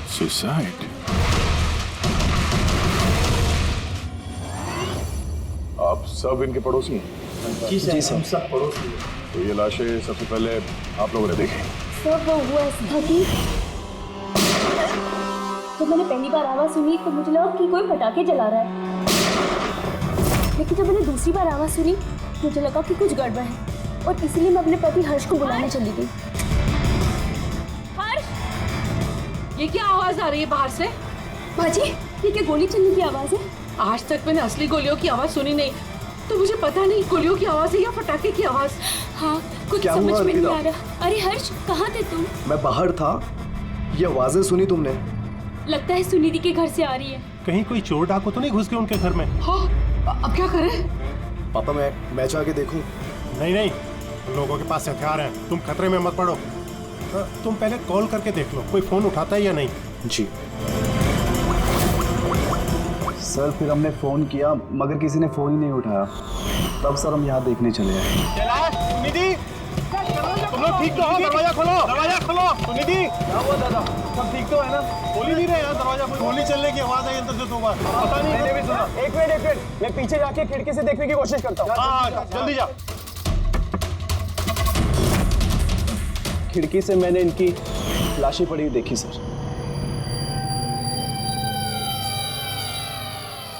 Suicide? आप सब इनके पड़ोसी हैं? जी सर, हम सब पड़ोसी हैं। तो ये लाशें सबसे पहले आप लोगों ने देखी? सर वो हुआ ऐसा कि जब मैंने पहली बार आवाज सुनी तो मुझे लगा कि कोई पटाखे जला रहा है, लेकिन जब मैंने दूसरी बार आवाज सुनी मुझे लगा कि कुछ गड़बड़ है और इसलिए मैं अपने पति हर्ष को बुलाने चली गई। हर्ष, ये क्या आवाज आ रही है बाहर से? बाजी, ये क्या गोली चलने की आवाज है? आज तक मैंने असली गोलियों की आवाज सुनी नहीं, तो मुझे पता नहीं गोलियों की आवाज है या पटाखे की आवाज। हाँ, कुछ समझ में नहीं आ रहा। अरे हर्ष, कहाँ थे तुम? मैं बाहर था। ये आवाजें सुनी तुमने? लगता है सुनिधि के घर से आ रही है। कहीं कोई चोर डाकू तो नहीं घुस गए उनके घर में? हाँ, अब क्या करें? पापा मैं जाके देखूं? नहीं नहीं, उन लोगों के पास हथियार हैं, तुम खतरे में मत पड़ो। तुम पहले कॉल करके देख लो कोई फोन उठाता है या नहीं। जी सर, फिर हमने फोन किया मगर किसी ने फोन ही नहीं उठाया। तब सर हम यहाँ देखने चले आए। सुनिधि, तुम लोग ठीक तो हो? दरवाजा खोलो, दरवाजा खोलो। सुनिधि, क्या हुआ दादा? सब ठीक तो है ना? खोल ही नहीं रहे यार दरवाजा। गोली चलने की आवाज आई अंदर से दो बार, पता नहीं। मैंने भी सुना। एक मिनट, मैं पीछे जाके खिड़की से देखने की कोशिश करता हूँ। हाँ, जल्दी जा। खिड़की से मैंने इनकी लाशें पड़ी हुई देखी सर,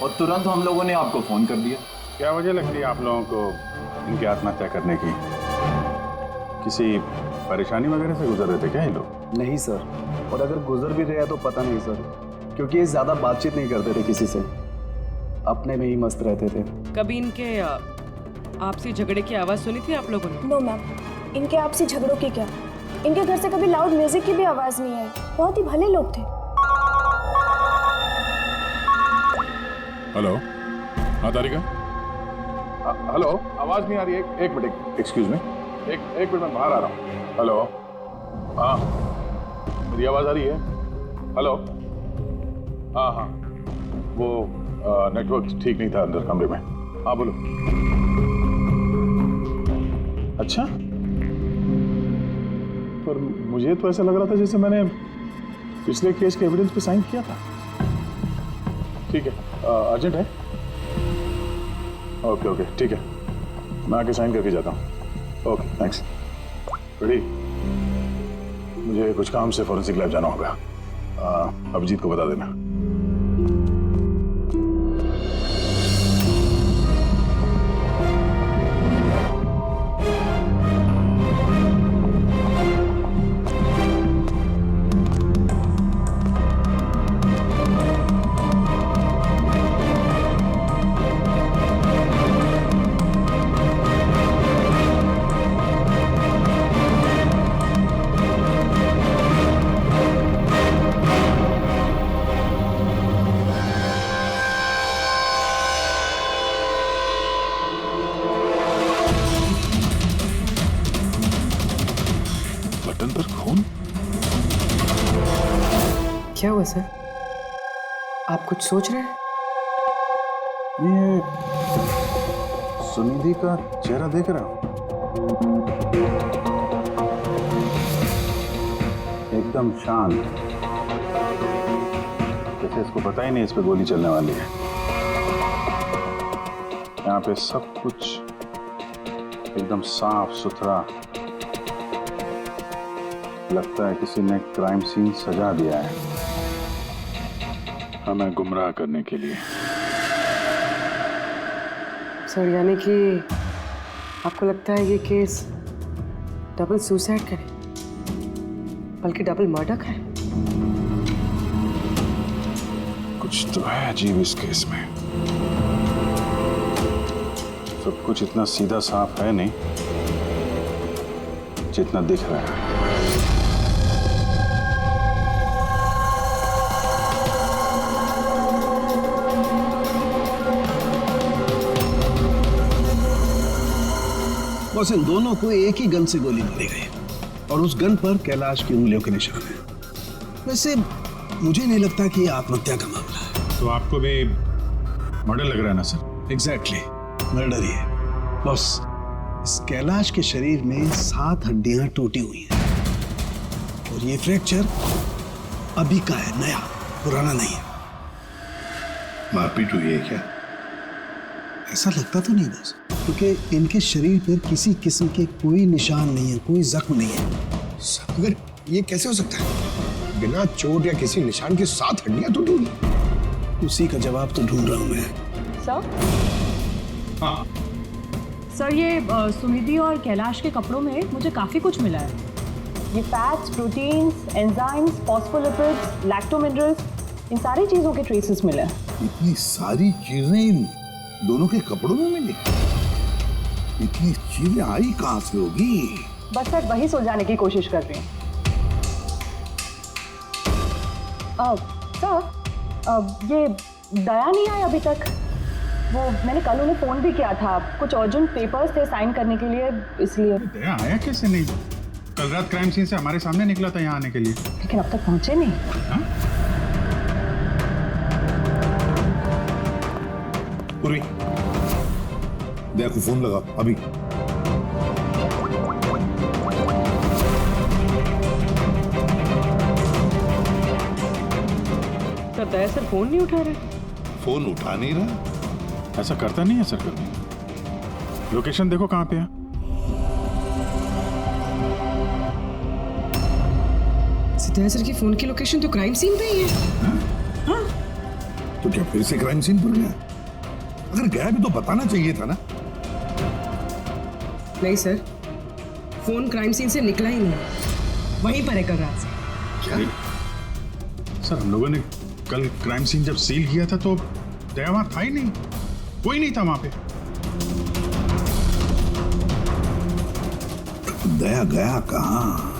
और तुरंत हम लोगों ने आपको फोन कर दिया। क्या वजह लगती है आप लोगों को इनकी आत्महत्या करने की? किसी परेशानी वगैरह से गुजर रहे थे क्या ये लोग? नहीं सर, और अगर गुजर भी रहे तो पता नहीं सर, क्योंकि ये ज्यादा बातचीत नहीं करते थे किसी से, अपने में ही मस्त रहते थे। कभी इनके आपसी झगड़े की आवाज सुनी थी आप लोगों ने? नो मैम, इनके आपसी झगड़ों की क्या, इनके घर से कभी लाउड म्यूजिक की भी आवाज नहीं आई। बहुत ही भले लोग थे। हेलो, हाँ तारिका? हेलो, आवाज नहीं आ रही है। एक मिनट, एक्सक्यूज मी, एक मिनट, मैं बाहर आ रहा हूँ। हेलो, हाँ मेरी आवाज आ रही है? हेलो, हाँ, वो नेटवर्क ठीक नहीं था अंदर कमरे में। हाँ बोलो। अच्छा, पर मुझे तो ऐसा लग रहा था जैसे मैंने पिछले केस के एविडेंस पे साइन किया था। ठीक है, अर्जेंट है? ओके, ठीक है, मैं आके साइन करके जाता हूँ। Okay, thanks. रेडी? मुझे कुछ काम से फॉरेंसिक लैब जाना होगा। अभिजीत को बता देना। बटन पर खून? क्या हुआ सर? आप कुछ सोच रहे हैं? ये सुनिधि का चेहरा देख रहा हूं, एकदम शांत, जैसे इसको पता ही नहीं इस पे गोली चलने वाली है। यहाँ पे सब कुछ एकदम साफ सुथरा, लगता है किसी ने क्राइम सीन सजा दिया है हमें गुमराह करने के लिए। सर, यानी कि आपको लगता है ये केस डबल सुसाइड का है, बल्कि डबल मर्डर का है? कुछ तो है अजीब इस केस में। सब कुछ इतना सीधा साफ है नहीं जितना दिख रहा है। बस इन दोनों को एक ही गन से गोली मारी गई और उस गन पर कैलाश की उंगलियों के निशान है। वैसे मुझे नहीं लगता कि ये आत्महत्या का मामला है। तो आपको भी मर्डर लग रहा है ना सर? एग्जैक्टली, मर्डर ही है। बस इस कैलाश के शरीर में 7 हड्डियां टूटी हुई हैं और ये फ्रैक्चर अभी का है, नया, पुराना नहीं है। मारपीट हुई है क्या? ऐसा लगता तो नहीं बस, क्योंकि इनके शरीर पर किसी किस्म के कोई निशान नहीं है, कोई जख्म नहीं है। मगर ये कैसे हो सकता है? बिना चोट या किसी निशान के 7 हड्डियां तो टूटी। उसी का जवाब तो ढूंढ रहा हूं मैं। सर हाँ, सर ये सुनिधि और कैलाश के कपड़ों में मुझे काफ़ी कुछ मिला है। ये फैट्स, प्रोटीन्स, एंजाइम्स, फॉस्फोलिपिड्स, लैक्टोमिनरल्स, इन सारी चीज़ों के ट्रेसेस मिले हैं। इतनी सारी चीजें इन दोनों के कपड़ों में मिली? इतनी चीजें आई कहां से होगी? बस सर वही सुलझाने की कोशिश कर रही हूँ। सर ये दया नहीं आई अभी तक। वो मैंने कल उन्हें फ़ोन भी किया था, कुछ अर्जेंट पेपर्स थे साइन करने के लिए, इसलिए। दया आया कैसे नहीं? कल रात क्राइम सीन से हमारे सामने निकला था यहाँ आने के लिए। लेकिन अब तक पहुंचे नहीं। पूर्वी, दया को फोन लगा अभी। सर दया सर फोन नहीं उठा रहे। फोन उठा नहीं रहा। ऐसा करता नहीं है सर कभी। लोकेशन देखो कहाँ पे है। दया सर की फोन की लोकेशन तो क्राइम सीन पे ही है। तो क्या फिर से क्राइम सीन पर गया? अगर गया भी तो बताना चाहिए था ना। नहीं सर, फोन क्राइम सीन से निकला ही नहीं, वहीं पर है कल रात से। क्या? सर हम लोगों ने कल क्राइम सीन जब सील किया था तो दया वहां था ही नहीं, कोई नहीं था वहां पे। दया गया कहाँ?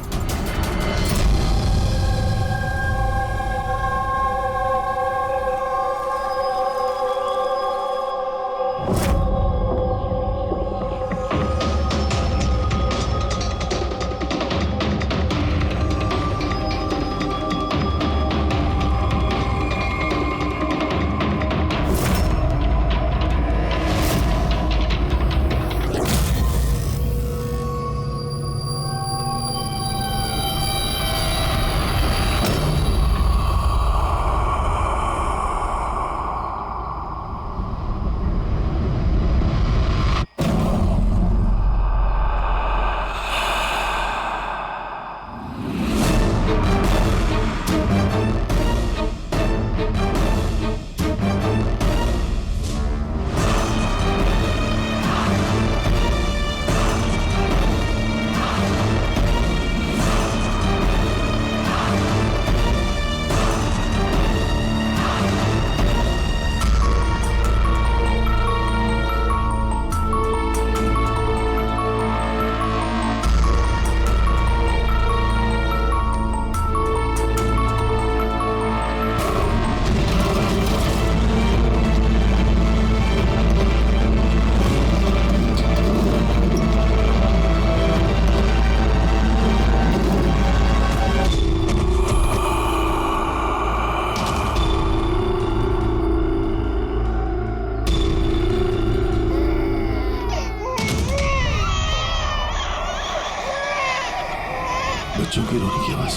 बच्चों की रोने की आवाज।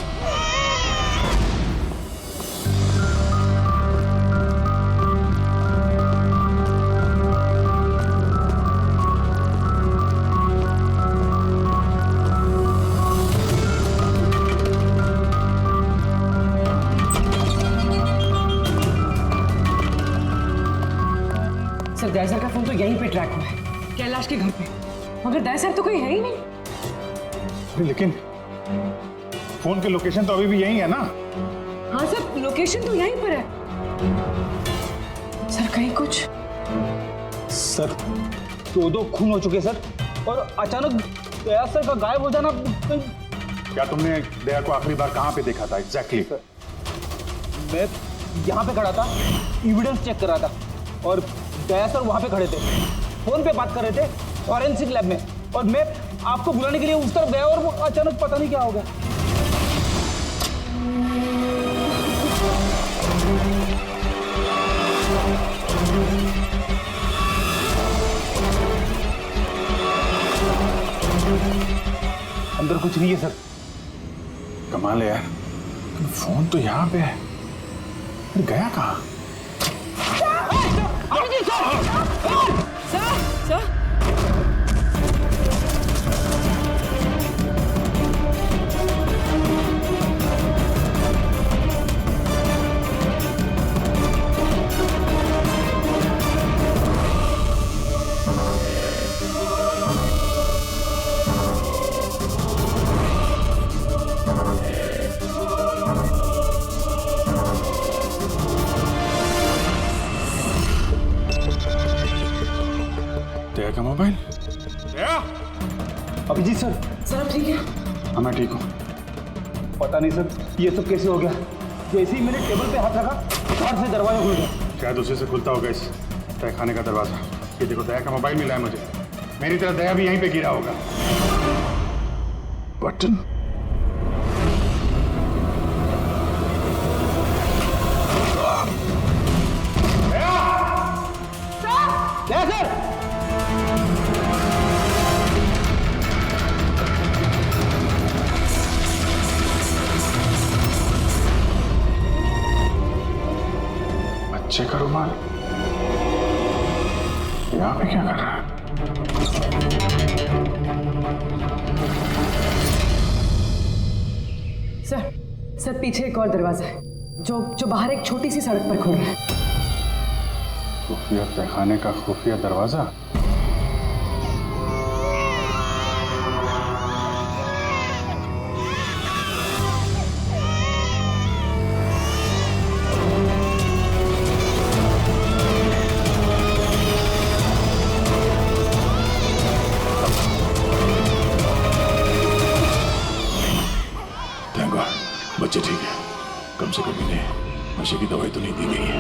सर दया सर का फोन तो यहीं पे ट्रैक हुआ है, कैलाश के घर पे, मगर दया सर तो कोई है ही नहीं। लेकिन फोन की लोकेशन तो अभी भी यही है ना? हाँ सर, लोकेशन तो यहीं पर है। सर कहीं कुछ? सर 2 खून हो चुके सर, और अचानक दया सर का गायब हो जाना। क्या तुमने दया को आखिरी बार कहाँ पे देखा था एग्जैक्टली? मैं यहाँ पे खड़ा था, एविडेंस चेक कर रहा था, और दया सर वहाँ पे खड़े थे, फोन पे बात कर रहे थे फॉरेंसिक लैब में, और मैं आपको बुलाने के लिए उस तरफ गया और वो अचानक पता नहीं क्या हो गया। अंदर कुछ नहीं है सर, कमाल है यार, फोन तो यहाँ पे है, फिर गया कहाँ? दया का मोबाइल? दया? अभिजीत सर। सर आप ठीक है? हाँ मैं ठीक हूँ। पता नहीं सर ये सब कैसे हो गया। जैसे ही मैंने टेबल पे हाथ रखा बाहर से दरवाजा खुल गया। शायद उसी से खुलता होगा इस तय खाने का दरवाजा। ये देखो दया का मोबाइल मिला है मुझे, मेरी तरह दया भी यहीं पे गिरा होगा। बटन दया सर। बच्चे का रुमाल यहाँ पे क्या कर रहा है? सर पीछे एक और दरवाजा है जो बाहर एक छोटी सी सड़क पर खुल रहा है। खुफिया तहखाने का खुफिया दरवाजा? बच्चे ठीक है, कम से कम इन्हें नशे की दवाई तो नहीं दी गई है।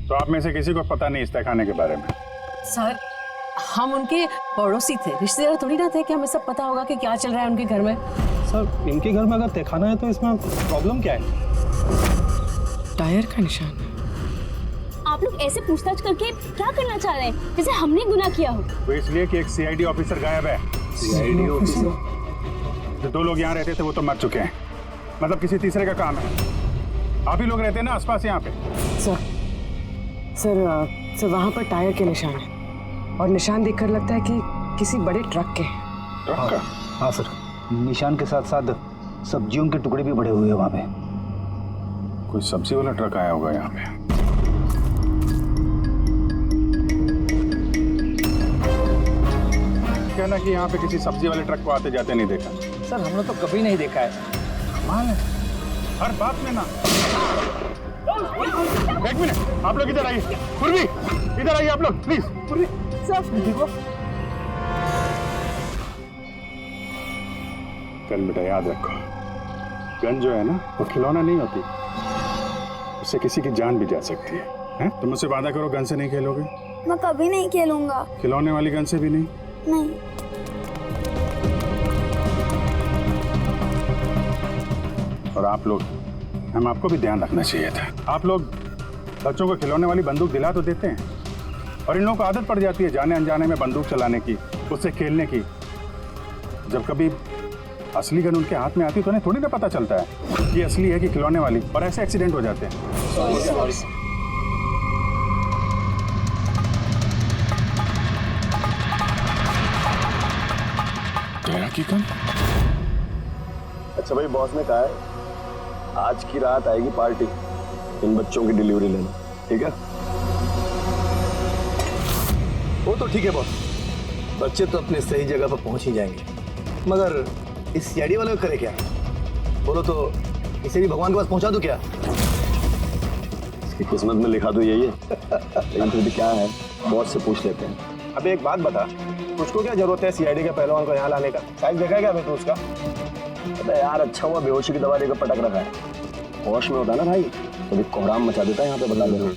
तो आप में से किसी को पता नहीं इस तहखाने के बारे में? सर हम उनके पड़ोसी थे, रिश्तेदार थोड़ी ना थे कि हमें सब पता होगा कि क्या चल रहा है उनके घर में। सर इनके घर में अगर तहखाना है तो इसमें प्रॉब्लम क्या है? टायर का निशान है। आप लोग ऐसे पूछताछ करके क्या करना चाह रहे हैं, जैसे हमने गुनाह किया हो? वो इसलिए कि एक सीआईडी ऑफिसर गायब है। CID officer? जो 2 लोग यहाँ रहते थे वो तो मर चुके हैं, मतलब किसी तीसरे का काम है। आप ही लोग रहते हैं ना आसपास यहाँ पे? सर वहाँ पर टायर के निशान है और निशान देखकर लगता है कि किसी बड़े ट्रक के हैं। ट्रक का? हाँ सर, निशान के साथ साथ सब्जियों के टुकड़े भी बड़े हुए हैं वहाँ पे। कोई सब्जी वाला ट्रक आया होगा यहाँ पे। कहना कि यहाँ पे किसी सब्जी वाले ट्रक को आते जाते नहीं देखा। सर हमने तो कभी नहीं देखा है। कमाल है, हर बात में ना। एक मिनट, आप लोग इधर आइए। पूर्वी इधर आइए आप लोग प्लीज। पूर्वी कल बेटा याद रखो, गन जो है ना वो खिलौना नहीं होती, उससे किसी की जान भी जा सकती है, हैं? तुम मुझसे वादा करो गन से नहीं खेलोगे। मैं कभी नहीं खेलूंगा। खिलौने वाली गन से भी नहीं? नहीं। और आप लोग, हम आपको भी ध्यान रखना चाहिए था। आप लोग बच्चों को खिलौने वाली बंदूक दिला तो देते हैं, और इन लोगों को आदत पड़ जाती है जाने अनजाने में बंदूक चलाने की, उससे खेलने की। जब कभी असली गन उनके हाथ में आती तो उन्हें थोड़ी ना पता चलता है कि असली है कि खिलौने वाली, और ऐसे एक्सीडेंट हो जाते हैं। दया की गन? अच्छा भाई, बॉस ने कहा है आज की रात आएगी पार्टी, इन बच्चों की डिलीवरी लेना, ठीक है? वो तो ठीक है बॉस, बच्चे तो अपने सही जगह पर पहुंच ही जाएंगे, मगर इस सीआईडी वाले को करे क्या? बोलो तो इसे भी भगवान के पास पहुंचा दूं क्या? इसकी किस्मत में लिखा तो यही है। लेकिन फिर भी क्या है, बॉस से पूछ लेते हैं। अबे एक बात बता, उसको क्या जरूरत है सीआईडी के पहलवान को यहाँ लाने का? साइज देखा है क्या तो उसका? अबे यार अच्छा हुआ बेहोशी की दवा देकर पटक रखा है। होश में होता ना भाई तो भी कोहराम मचा देता है यहाँ पे, बता देना।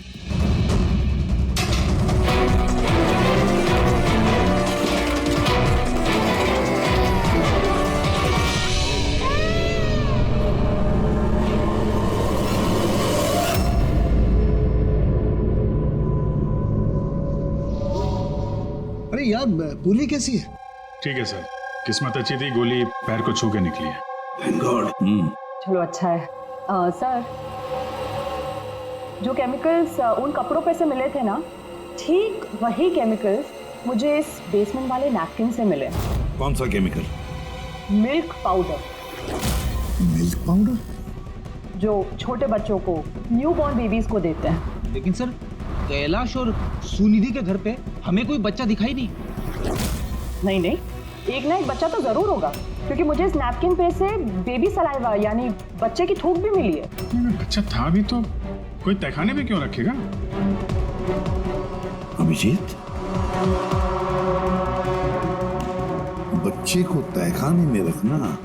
अरे यार पूरी कैसी है? ठीक है सर, किस्मत अच्छी थी, गोली पैर को छू के निकली है। Thank God. चलो अच्छा है। सर, जो केमिकल्स उन कपड़ों पे से मिले थे ना, ठीक वही केमिकल्स मुझे इस बेसमेंट वाले नैपकिन से मिले। कौन सा chemical? Milk powder. Milk powder? जो छोटे बच्चों को, न्यूबॉर्न बेबीज को देते हैं। लेकिन सर, कैलाश और सुनिधि के घर पे हमें कोई बच्चा दिखाई नहीं। नहीं, एक ना एक बच्चा तो जरूर होगा, क्योंकि मुझे इस नैपकिन पे से बेबी सलाइवा यानी बच्चे की थूक भी मिली है। नहीं, बच्चा था भी तो कोई तहखाने में क्यों रखेगा? अभिजीत, बच्चे को तहखाने में रखना,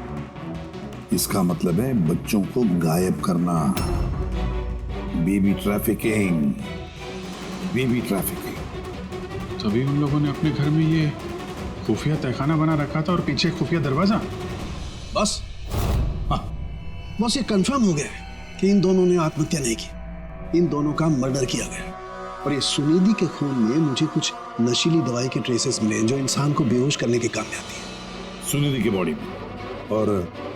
इसका मतलब है बच्चों को गायब करना। Baby trafficking. तभी उन लोगों ने अपने घर में ये खुफिया तहखाना बना रखा था और पीछे खुफिया दरवाजा। बस हाँ, बस ये कंफर्म हो गया है कि इन दोनों ने आत्महत्या नहीं की, इन दोनों का मर्डर किया गया। और ये सुनिधि के खून में मुझे कुछ नशीली दवाई के ट्रेसेस मिले जो इंसान को बेहोश करने के काम में आती है। सुनिधि की बॉडी में और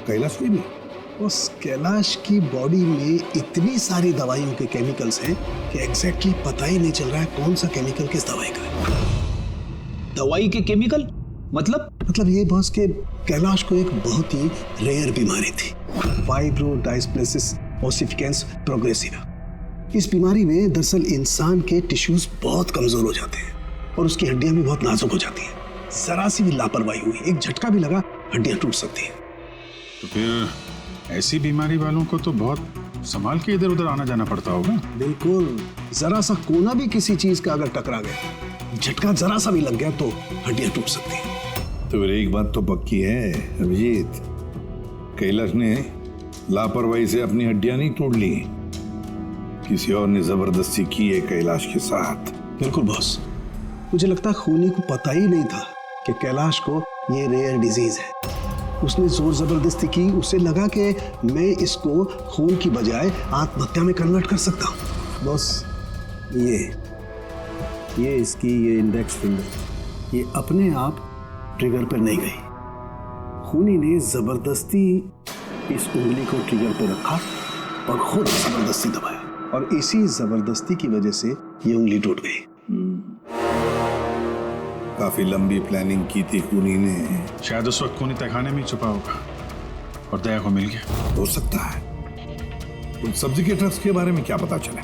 कैलाश में भी। उस कैलाश की बॉडी में इतनी सारी दवाइयों के केमिकल्स हैं कि एग्जैक्टली पता ही नहीं चल रहा है कौन सा केमिकल किस दवाई का है। दवाई के केमिकल? मतलब ये बॉस के कैलाश को एक बहुत ही रेयर बीमारी थी, फाइब्रोडायस्प्लेसिस ओसिफिकेंस प्रोग्रेसिवा। इस बीमारी में दरअसल इंसान के टिश्यूज बहुत कमजोर हो जाते हैं और उसकी हड्डियां भी बहुत नाजुक हो जाती हैं। जरा सी भी लापरवाही हुई, एक झटका भी लगा, हड्डियां टूट सकती हैं। तो फिर ऐसी बीमारी वालों को तो बहुत संभाल के इधर उधर आना जाना पड़ता होगा। बिल्कुल, जरा सा कोना भी किसी चीज का अगर टकरा गया, झटका जरा सा भी लग गया तो हड्डियां टूट सकती हैं। तो फिर एक बात तो पक्की है अभिजीत, कैलाश ने लापरवाही से अपनी हड्डियां नहीं तोड़ ली, किसी और ने जबरदस्ती की है कैलाश के साथ। बिल्कुल बॉस, मुझे लगता है खूनी को पता ही नहीं था कि कैलाश को ये रेयर डिजीज है। उसने जोर जबरदस्ती की, उसे लगा कि मैं इसको खून की बजाय आत्महत्या में कन्वर्ट कर सकता हूँ। बॉस, ये इसकी ये इंडेक्स फिंगर ये अपने आप ट्रिगर पर नहीं गई। खूनी ने जबरदस्ती इस उंगली को ट्रिगर पर रखा और खुद जबरदस्ती दबाया, और इसी जबरदस्ती की वजह से ये उंगली टूट गई। काफी लंबी प्लानिंग की थी खूनी ने। शायद उस वक्त खूनी तहखाने में ही छुपा होगा और दया को मिल गया। हो सकता है। उन सब्जी के ट्रक्स के बारे में क्या पता चला?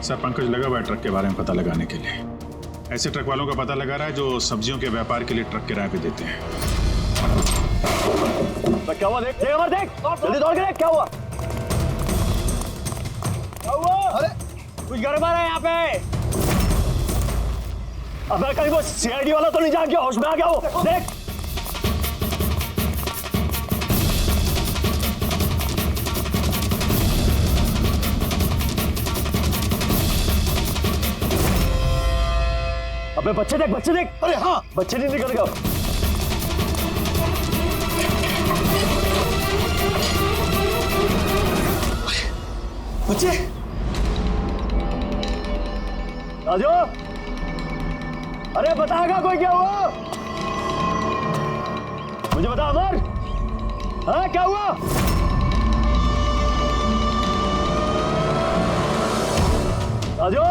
सर, पंकज लगा हुआ है ट्रक के बारे में पता लगाने के लिए। ऐसे ट्रक वालों का पता लगा रहा है जो सब्जियों के व्यापार के लिए ट्रक किराए पे देते हैं। क्या हुआ? देख जल्दी दौड़ के देख, क्या हुआ? अरे कुछ गड़बड़ है यहाँ पे। अबे कहीं वो सीआईडी वाला तो नहीं जाग गया, होश में आ गया वो? देख। अबे बच्चे देख। अरे हाँ, बच्चे नहीं निकल गए। बच्चे राजू, अरे बताएगा कोई क्या हुआ? मुझे बता अमर, हाँ क्या हुआ? राजू,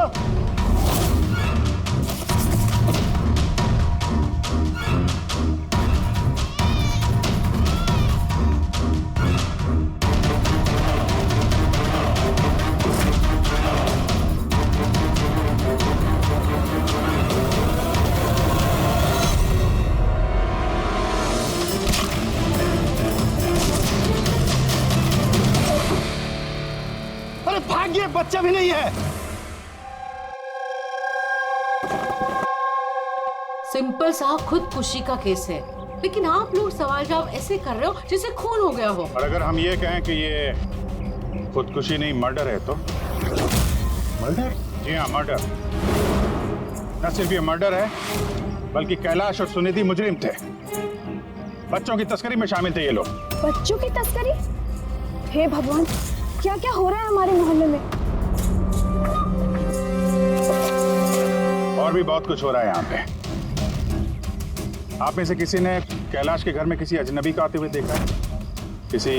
भाग्य बच्चा भी नहीं है। सिंपल सा खुदकुशी का केस है, लेकिन आप लोग सवाल जवाब ऐसे कर रहे हो जैसे खून हो गया हो। और अगर हम ये कहें कि ये खुदकुशी नहीं मर्डर है तो? मर्डर? जी हाँ, मर्डर। न सिर्फ ये मर्डर है, बल्कि कैलाश और सुनिधि मुजरिम थे। बच्चों की तस्करी में शामिल थे ये लोग। बच्चों की तस्करी? हे भगवान, क्या क्या हो रहा है हमारे मोहल्ले में? और भी बहुत कुछ हो रहा है यहाँ पे। आप में से किसी ने कैलाश के घर में किसी अजनबी को आते हुए देखा है? किसी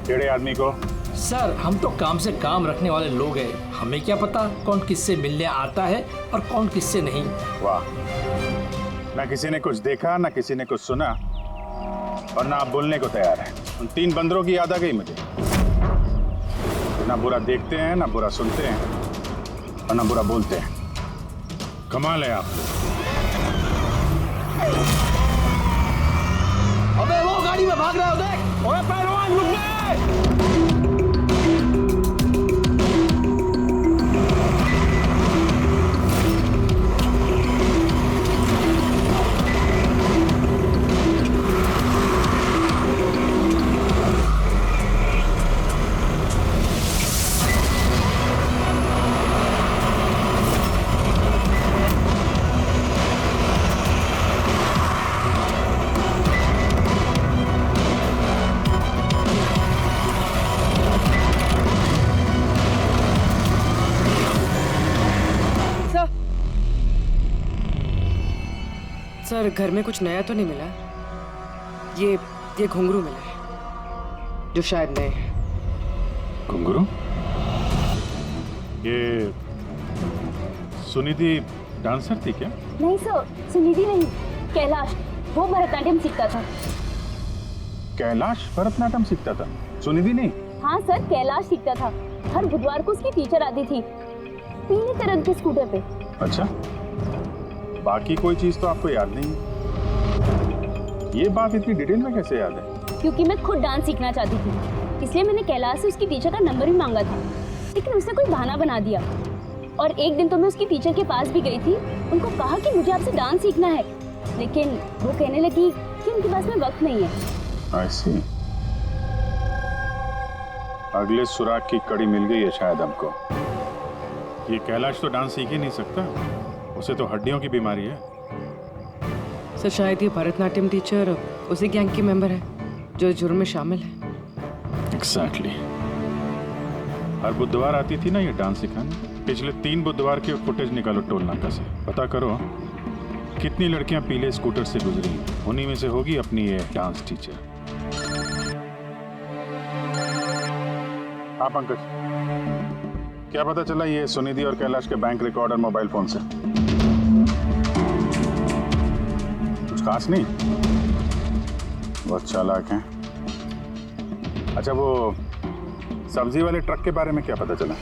टेढ़े आदमी को? सर हम तो काम से काम रखने वाले लोग हैं, हमें क्या पता कौन किससे मिलने आता है और कौन किससे नहीं। वाह, ना किसी ने कुछ देखा, ना किसी ने कुछ सुना, और ना आप बोलने को तैयार हैं। उन 3 बंदरों की याद आ गई मुझे। ना बुरा देखते हैं, ना बुरा सुनते हैं, और ना बुरा बोलते हैं। कमाल है आप। अबे वो गाड़ी में भाग रहा है, देख। ओए पहलवान रुक गए। सर घर में कुछ नया तो नहीं मिला? ये घुंघरू मिला है जो शायद नए हैं। घुंघरू? ये सुनिधि डांसर थी क्या? नहीं सर, सुनिधि नहीं, कैलाश। वो भरतनाट्यम सीखता था। कैलाश भरतनाट्यम सीखता था, सुनिधि नहीं? हाँ सर, कैलाश सीखता था। हर बुधवार को उसकी टीचर आती थी, पीले रंग के स्कूटर पे। अच्छा, बाकी कोई चीज तो आपको याद नहीं? ये बात इतनी डिटेल में कैसे याद है? क्योंकि मैं खुद डांस सीखना चाहती थी, इसलिए मैंने कैलाश से उसकी टीचर का नंबर भी मांगा था, लेकिन उसने कोई बहाना बना दिया। और एक दिन तो मैं उसकी टीचर के पास भी गई थी, उनको कहा कि मुझे आपसे डांस सीखना है, लेकिन वो कहने लगी कि उनके पास में वक्त नहीं है। I see। अगले सुराग की कड़ी मिल गई है शायद हमको। ये कैलाश तो डांस सीख ही नहीं सकता, उसे तो हड्डियों की बीमारी है। सर शायद ये भरतनाट्यम टीचर उसी गैंग की मेंबर है जो जुर्म में शामिल है। एग्जैक्टली। हर बुधवार आती थी ना ये डांस सिखाने। पिछले 3 बुधवार के फुटेज निकालो टोल नाका से, पता करो कितनी लड़कियां पीले स्कूटर से गुजरी, उन्हीं में से होगी अपनी ये डांस टीचर। हाँ पंकज, क्या पता चला ये सुनिधि और कैलाश के बैंक रिकॉर्ड और मोबाइल फोन से? कुछ खास नहीं, बहुत चालाक हैं। अच्छा, वो सब्जी वाले ट्रक के बारे में क्या पता चला?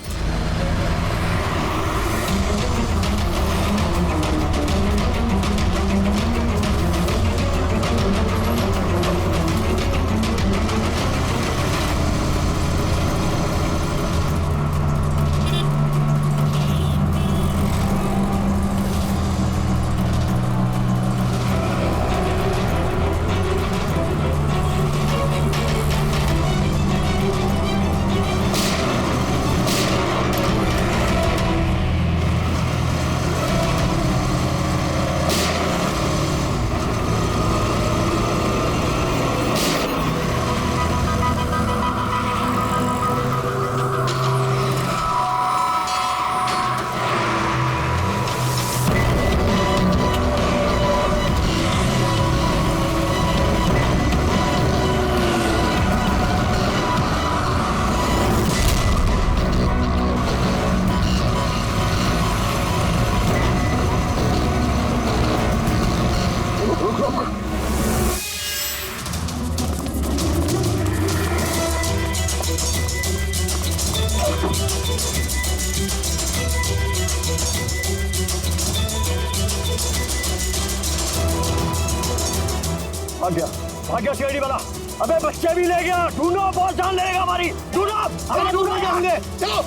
भाग गया सीआईडी वाला। अबे बच्चे भी ले गया, ढूंढो, बहुत जान लेगा हमारी। ढूंढो, हम ढूंढ जाएंगे। चलो।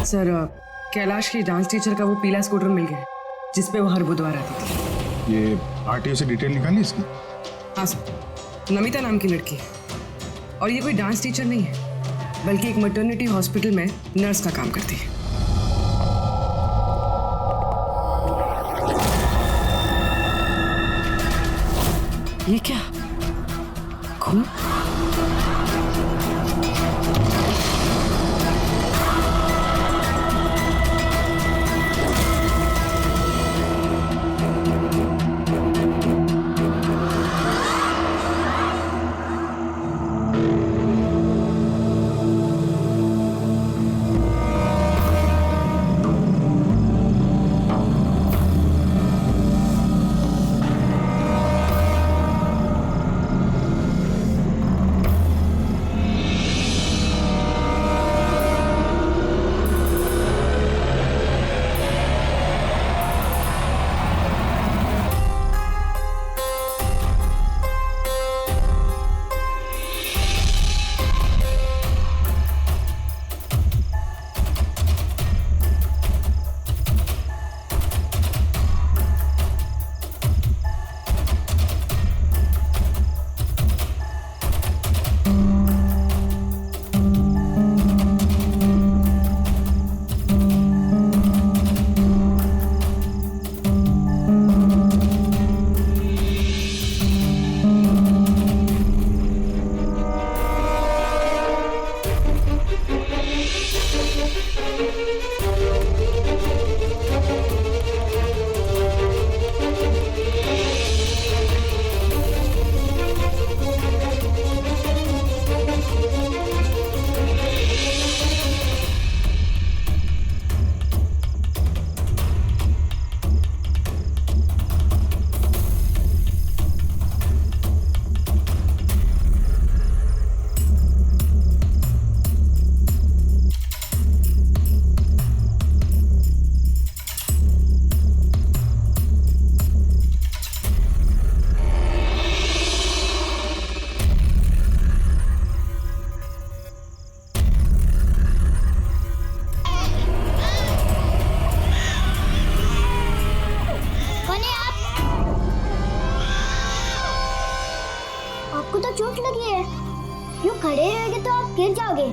सर कैलाश की डांस टीचर का वो पीला स्कूटर मिल गया जिसपे वो हर बुधवार आती थी। ये आरटीओ से डिटेल निकाली इसकी? हाँ सर, नमिता नाम की लड़की है और ये कोई डांस टीचर नहीं है बल्कि एक मैटरनिटी हॉस्पिटल में नर्स का काम करती है। ये क्या? खून? आपको तो चोट लगी है, यूं खड़े रहेंगे तो आप गिर जाओगे।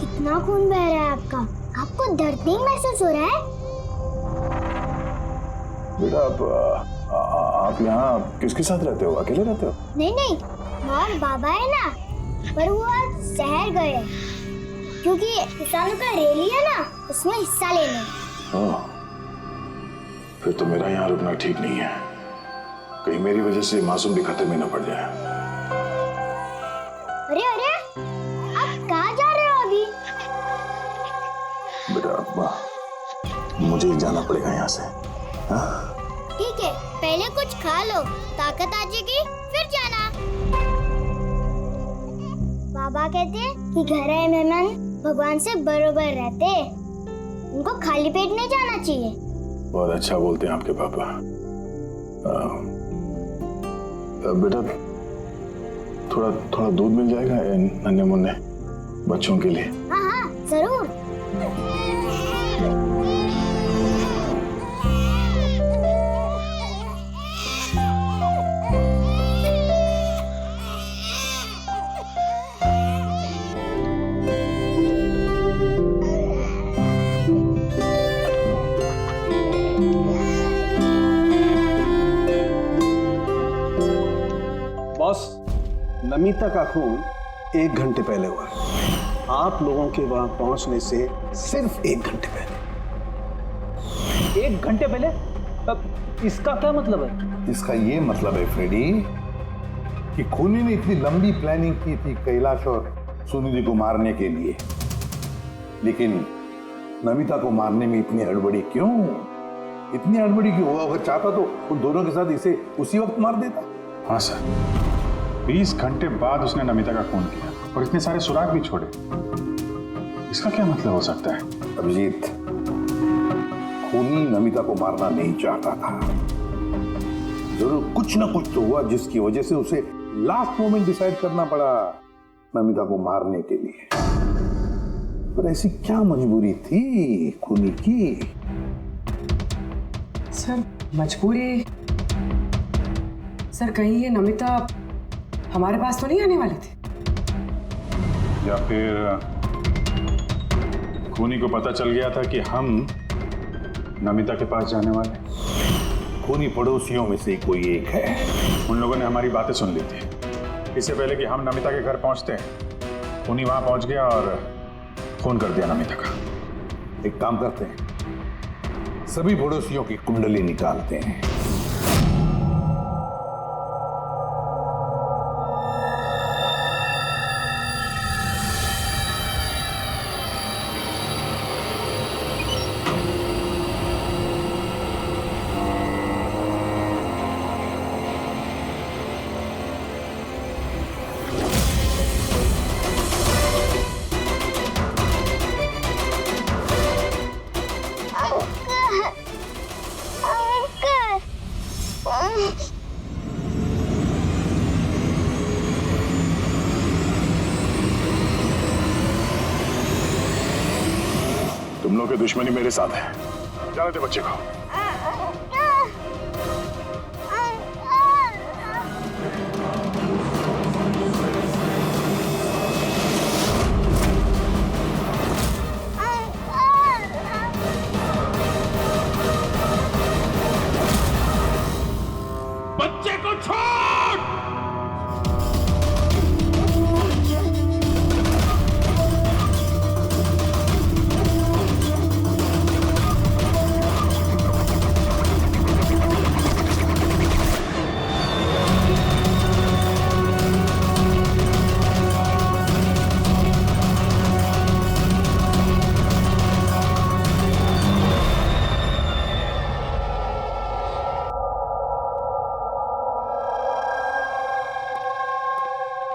कितना खून बह रहा है आपका, आपको दर्द नहीं महसूस हो रहा है? बेटा आप यहाँ किसके साथ रहते हो, अकेले रहते हो? नहीं नहीं, और बाबा है ना, पर वो आज शहर गए क्योंकि किसानों का रैली है ना, उसमें हिस्सा लेने। फिर तो मेरा यहाँ रुकना ठीक नहीं है, कहीं मेरी वजह से मासूम भी खतरे में न पड़ जाए। अरे अरे, आप कहाँ जा रहे हो अभी? बेटा मुझे जाना पड़ेगा यहाँ से। ठीक है, पहले कुछ खा लो, ताकत आ जाएगी फिर जाना। बाबा कहते हैं कि घर आए मेहमान भगवान से बरोबर रहते, उनको खाली पेट नहीं जाना चाहिए। बहुत अच्छा बोलते हैं आपके पापा। बेटा थोड़ा थोड़ा दूध मिल जाएगा नन्हे मुन्ने बच्चों के लिए? हाँ हाँ जरूर। नमिता का खून 1 घंटे पहले हुआ है, आप लोगों के वहां पहुंचने से सिर्फ 1 घंटे पहले। 1 घंटे पहले? अब इसका क्या मतलब है? इसका ये मतलब है फ्रेडी कि खूनी ने इतनी लंबी प्लानिंग की थी कैलाश और सुनिधि को मारने के लिए, लेकिन नमिता को मारने में इतनी हड़बड़ी क्यों? इतनी हड़बड़ी क्यों? अगर चाहता तो उन दोनों के साथ इसे उसी वक्त मार देता। हाँ सर, 20 घंटे बाद उसने नमिता का खून किया और इतने सारे सुराग भी छोड़े। इसका क्या मतलब हो सकता है? अभिजीत, खूनी नमिता को मारना नहीं चाहता था, जरूर कुछ ना कुछ तो हुआ जिसकी वजह से उसे लास्ट मोमेंट डिसाइड करना पड़ा नमिता को मारने के लिए। पर ऐसी क्या मजबूरी थी खूनी की? सर मजबूरी, सर कहीं ये नमिता हमारे पास तो नहीं आने वाली थी? या फिर खूनी को पता चल गया था कि हम नमिता के पास जाने वाले? खूनी पड़ोसियों में से कोई एक है। उन लोगों ने हमारी बातें सुन ली थी। इससे पहले कि हम नमिता के घर पहुंचते खूनी वहां पहुंच गया और फोन कर दिया नमिता का। एक काम करते हैं, सभी पड़ोसियों की कुंडली निकालते हैं। तुम लोग की दुश्मनी मेरे साथ है। जाने दे बच्चे को। बच्चे को छोड़।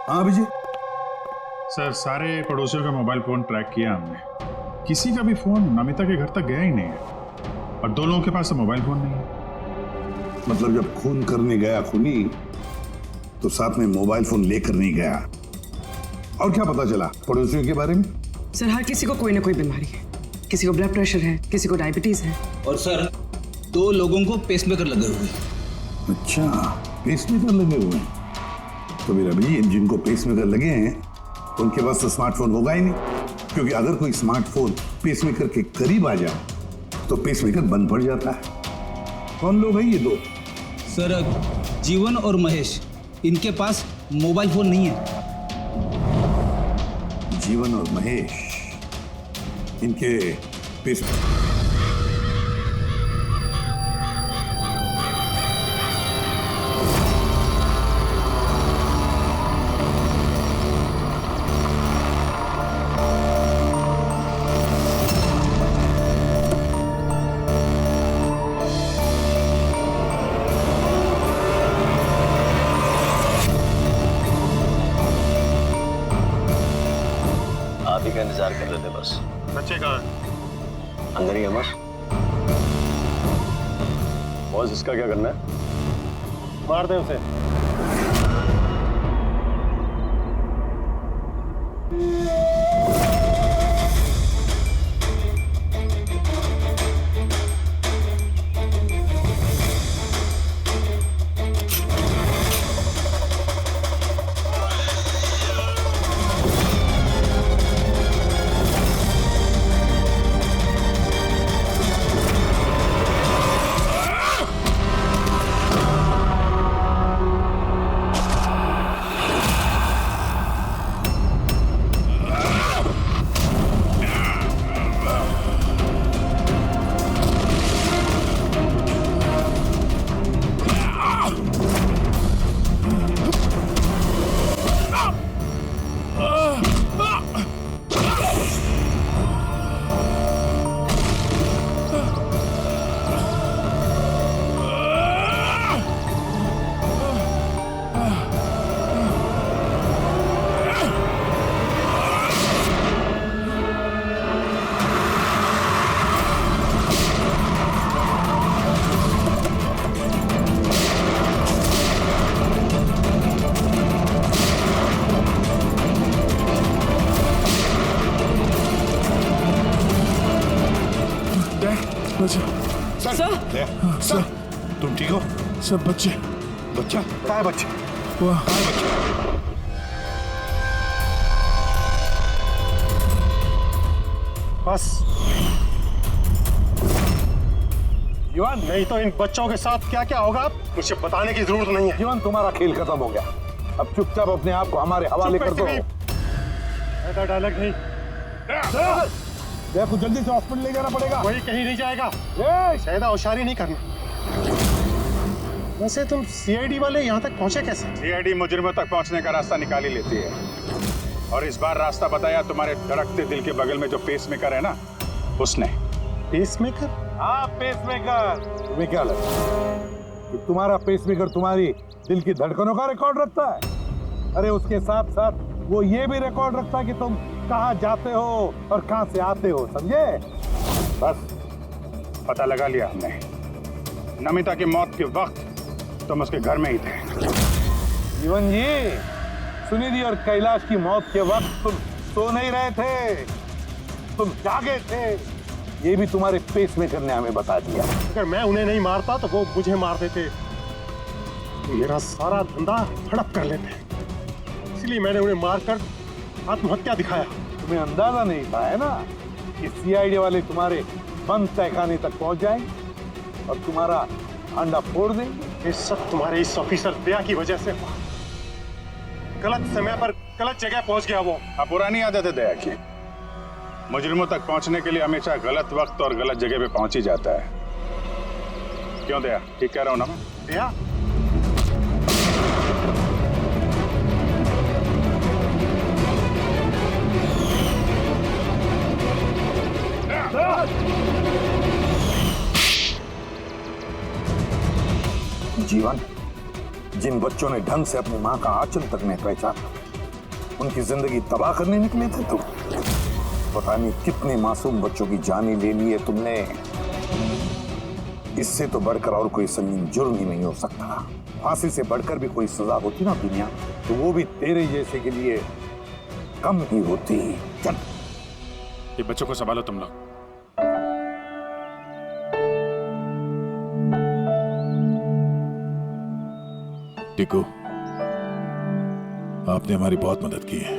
हाँ अभिजीत। सर, सारे पड़ोसियों का मोबाइल फोन ट्रैक किया हमने। किसी का भी फोन नमिता के घर तक गया ही नहीं है और 2 लोगों के पास तो मोबाइल फोन नहीं है। मतलब जब खून करने गया खूनी तो साथ में मोबाइल फोन लेकर नहीं गया। और क्या पता चला पड़ोसियों के बारे में? सर, हर किसी को कोई ना कोई बीमारी है। किसी को ब्लड प्रेशर है, किसी को डायबिटीज है। और सर 2 लोगों को पेसमेकर लगे हुए। अच्छा, पेसमेकर लगे हुए हैं। तो मेरा भी जिनको पेसमेकर लगे हैं उनके पास तो स्मार्टफोन होगा ही नहीं, क्योंकि अगर कोई स्मार्टफोन पेसमेकर के करीब आ जाए तो पेसमेकर बंद पड़ जाता है। कौन लोग हैं ये 2? सर, जीवन और महेश, इनके पास मोबाइल फोन नहीं है। जीवन और महेश, इनके पेस का इंतजार कर रहे थे बस। बच्चे कहाँ है? अंदर ही है बस। बॉस, इसका क्या करना है? मार दे उसे। सर, तुम ठीक हो? सब बच्चे। बच्चा कहाँ है? बच्चे वाह, कहाँ है बच्चा? बस जीवन, नहीं तो इन बच्चों के साथ क्या क्या होगा मुझे बताने की जरूरत नहीं है। जीवन, तुम्हारा खेल खत्म हो गया। अब चुपचाप अपने आप को हमारे हवाले कर दो। ऐसा डायलॉग नहीं। देखो जल्दी से हॉस्पिटल ले जाना पड़ेगा। वही कहीं नहीं जाएगा। ज्यादा होशियारी नहीं करना। वैसे तुम सीआईडी वाले यहाँ तक पहुँचे कैसे? सीआईडी मुजरिमों तक पहुँचने का रास्ता निकाल ही लेती है। और इस बार रास्ता बताया तुम्हारे धड़कते दिल के बगल में जो पेसमेकर है ना, उसने। पेसमेकर? हाँ, पेसमेकर। तुम्हें क्या लगता है कि तुम्हारा पेसमेकर तुम्हारी दिल की धड़कनों का रिकॉर्ड रखता है? अरे उसके साथ साथ वो ये भी रिकॉर्ड रखता है कि तुम कहाँ जाते हो और कहाँ से आते हो, समझे? बस पता लगा लिया हमने। नमिता की मौत के वक्त तुम उसके घर में ही थे। जीवन जी, सुनिधि और कैलाश की मौत के वक्त तुम सो नहीं रहे थे, तुम जागे थे। ये भी तुम्हारे पेसमेकर ने हमें बता दिया। अगर मैं उन्हें नहीं मारता तो वो मुझे मार देते। मेरा सारा धंधा हड़प कर लेते। इसलिए मैंने उन्हें मारकर आत्महत्या दिखाया। तुम्हें अंदाजा नहीं था, है ना, कि सीआईडी वाले तुम्हारे बंद तहखाने तक पहुंच जाएंगे और तुम्हारा अंडा फोड़ देंगे। ये सब तुम्हारे इस ऑफिसर दया की वजह से हुआ। गलत समय पर गलत जगह पहुंच गया वो। अब पुरानी आदत है दया की। मुजरिमों तक पहुंचने के लिए हमेशा गलत वक्त और गलत जगह पे पहुंच ही जाता है। क्यों दया? ठीक कह रहा हूं ना मैं? दया? जीवन, जिन बच्चों ने ढंग से अपनी मां का आंचल तक नहीं पहचाना, उनकी जिंदगी तबाह करने निकले थे तुम। पता नहीं कितने मासूम बच्चों की जान ले ली है तुमने। इससे तो बढ़कर और कोई संगीन जुर्म ही नहीं हो सकता। फांसी से बढ़कर भी कोई सजा होती ना दुनिया, तो वो भी तेरे जैसे के लिए कम ही होती। चल, ये बच्चों को संभालो तुम लोग। टिकू, आपने हमारी बहुत मदद की है।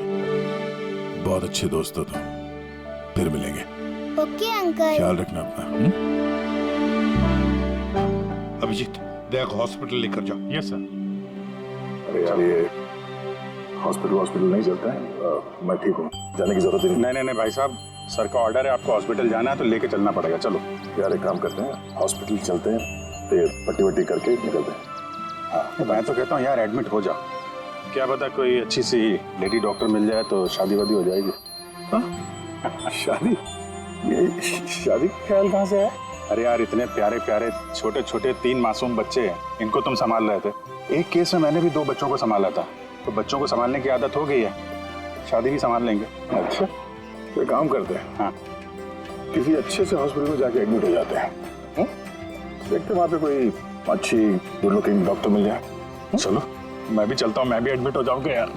बहुत अच्छे दोस्त हो तुम। फिर मिलेंगे। Okay uncle. ख्याल रखना अपना। अभिजीत, देख हॉस्पिटल लेकर जाओ। Yes sir. अरे यार, ये हॉस्पिटल नहीं चलता है। मैं ठीक हूँ, जाने की जरूरत ही नहीं। नहीं भाई साहब, सर का ऑर्डर है, आपको हॉस्पिटल जाना है तो लेके चलना पड़ेगा। चलो यार, एक काम करते हैं, हॉस्पिटल चलते हैं, फिर पट्टी वट्टी करके निकलते हैं। हाँ, मैं तो कहता हूँ यार एडमिट हो जाओ। क्या पता कोई अच्छी सी लेडी डॉक्टर मिल जाए तो शादी वादी हो जाएगी। शादी? ये शादी का ख्याल कहाँ से है? अरे यार, इतने प्यारे प्यारे छोटे छोटे 3 मासूम बच्चे हैं, इनको तुम संभाल रहे थे। एक केस में मैंने भी 2 बच्चों को संभाला था, तो बच्चों को संभालने की आदत हो गई है, शादी भी संभाल लेंगे। अच्छा, तो एक काम करते हैं, हाँ, किसी अच्छे से हॉस्पिटल में जाके एडमिट हो जाते हैं। देखते हैं वहाँ पे कोई अच्छी गुड लुकिंग डॉक्टर मिल जाए। चलो मैं भी चलता हूँ, मैं भी एडमिट हो जाऊंगा यार।